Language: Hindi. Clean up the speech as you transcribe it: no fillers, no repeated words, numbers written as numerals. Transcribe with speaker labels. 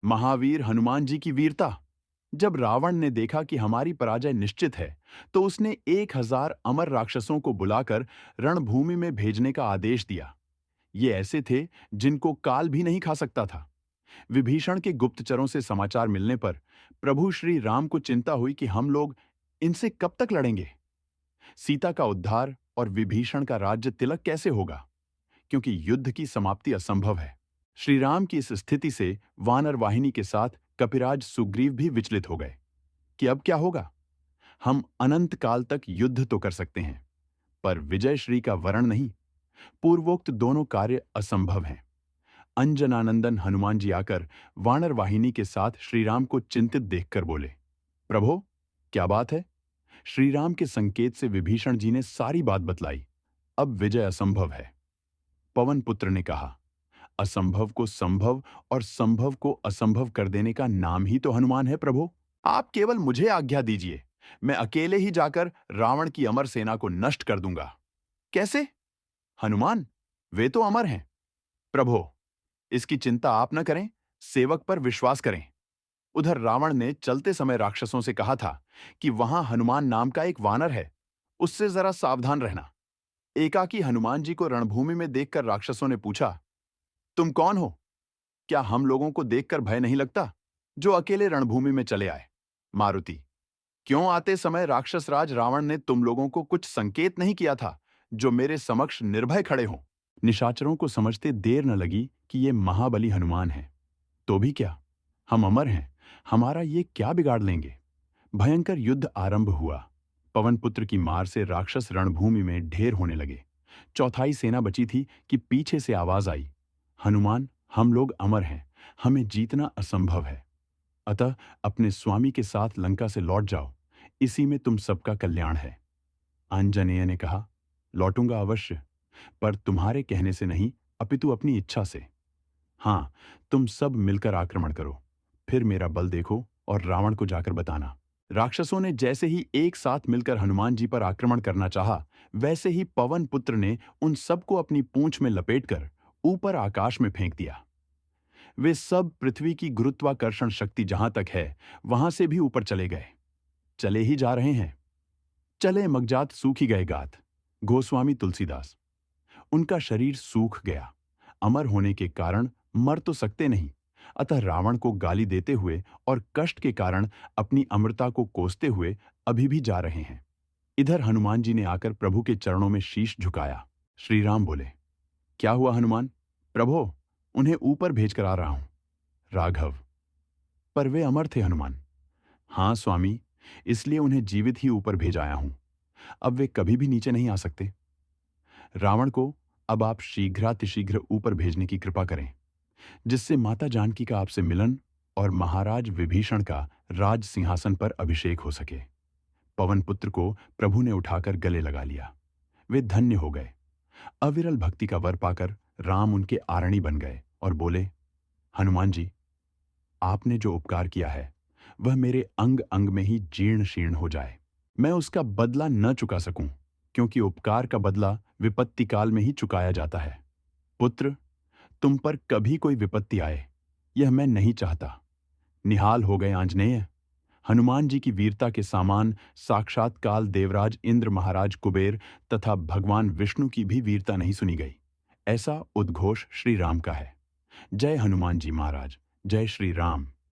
Speaker 1: महावीर हनुमान जी की वीरता। जब रावण ने देखा कि हमारी पराजय निश्चित है, तो उसने 1000 अमर राक्षसों को बुलाकर रणभूमि में भेजने का आदेश दिया। ये ऐसे थे जिनको काल भी नहीं खा सकता था। विभीषण के गुप्तचरों से समाचार मिलने पर प्रभु श्री राम को चिंता हुई कि हम लोग इनसे कब तक लड़ेंगे। सीता का उद्धार और विभीषण का राज्य तिलक कैसे होगा, क्योंकि युद्ध की समाप्ति असंभव है। श्री राम की इस स्थिति से वानर वाहिनी के साथ कपिराज सुग्रीव भी विचलित हो गए कि अब क्या होगा। हम अनंत काल तक युद्ध तो कर सकते हैं, पर विजय श्री का वरण नहीं। पूर्वोक्त दोनों कार्य असंभव हैं। अंजनानंदन हनुमान जी आकर वानर वाहिनी के साथ श्रीराम को चिंतित देखकर बोले, प्रभो, क्या बात है। श्रीराम के संकेत से विभीषण जी ने सारी बात बतलाई। अब विजय असंभव है। पवन पुत्र ने कहा, असंभव को संभव और संभव को असंभव कर देने का नाम ही तो हनुमान है प्रभु। आप केवल मुझे आज्ञा दीजिए, मैं अकेले ही जाकर रावण की अमर सेना को नष्ट कर दूंगा। कैसे? हनुमान, वे तो अमर हैं। प्रभो, इसकी चिंता आप न करें, सेवक पर विश्वास करें। उधर रावण ने चलते समय राक्षसों से कहा था कि वहां हनुमान नाम का एक वानर है, उससे जरा सावधान रहना। एकाकी हनुमान जी को रणभूमि में देखकर राक्षसों ने पूछा, तुम कौन हो? क्या हम लोगों को देखकर भय नहीं लगता, जो अकेले रणभूमि में चले आए? मारुति, क्यों आते समय राक्षस राज रावण ने तुम लोगों को कुछ संकेत नहीं किया था, जो मेरे समक्ष निर्भय खड़े हों? निशाचरों को समझते देर न लगी कि ये महाबली हनुमान हैं। तो भी क्या, हम अमर हैं, हमारा ये क्या बिगाड़ लेंगे। भयंकर युद्ध आरंभ हुआ। पवन पुत्र की मार से राक्षस रणभूमि में ढेर होने लगे। चौथाई सेना बची थी कि पीछे से आवाज आई, हनुमान, हम लोग अमर हैं, हमें जीतना असंभव है। अतः अपने स्वामी के साथ लंका से लौट जाओ, इसी में तुम सबका कल्याण है। आंजनेय ने कहा, लौटूंगा अवश्य, पर तुम्हारे कहने से नहीं, अपितु अपनी इच्छा से। हाँ, तुम सब मिलकर आक्रमण करो, फिर मेरा बल देखो और रावण को जाकर बताना। राक्षसों ने जैसे ही एक साथ मिलकर हनुमान जी पर आक्रमण करना चाहा, वैसे ही पवन पुत्र ने उन सबको अपनी पूंछ में लपेटकर ऊपर आकाश में फेंक दिया। वे सब पृथ्वी की गुरुत्वाकर्षण शक्ति जहां तक है, वहां से भी ऊपर चले गए। चले ही जा रहे हैं। चले मगजात सूखी गए गात। गोस्वामी तुलसीदास। उनका शरीर सूख गया। अमर होने के कारण मर तो सकते नहीं, अतः रावण को गाली देते हुए और कष्ट के कारण अपनी अमरता को कोसते हुए अभी भी जा रहे हैं। इधर हनुमान जी ने आकर प्रभु के चरणों में शीश झुकाया। श्री राम बोले, क्या हुआ हनुमान? प्रभो, उन्हें ऊपर भेजकर आ रहा हूं। राघव, पर वे अमर थे हनुमान। हाँ स्वामी, इसलिए उन्हें जीवित ही ऊपर भेज आया हूं। अब वे कभी भी नीचे नहीं आ सकते। रावण को अब आप शीघ्रातिशीघ्र ऊपर भेजने की कृपा करें, जिससे माता जानकी का आपसे मिलन और महाराज विभीषण का राज सिंहासन पर अभिषेक हो सके। पवन पुत्र को प्रभु ने उठाकर गले लगा लिया। वे धन्य हो गए। अविरल भक्ति का वर पाकर राम उनके आरणी बन गए और बोले, हनुमान जी, आपने जो उपकार किया है वह मेरे अंग अंग में ही जीर्ण शीर्ण हो जाए। मैं उसका बदला न चुका सकूं, क्योंकि उपकार का बदला विपत्ति काल में ही चुकाया जाता है। पुत्र, तुम पर कभी कोई विपत्ति आए, यह मैं नहीं चाहता। निहाल हो गए आंजनेय। हनुमान जी की वीरता के सामान साक्षात काल देवराज इंद्र, महाराज कुबेर तथा भगवान विष्णु की भी वीरता नहीं सुनी गई। ऐसा उद्घोष श्री राम का है। जय हनुमान जी महाराज, जय श्री राम।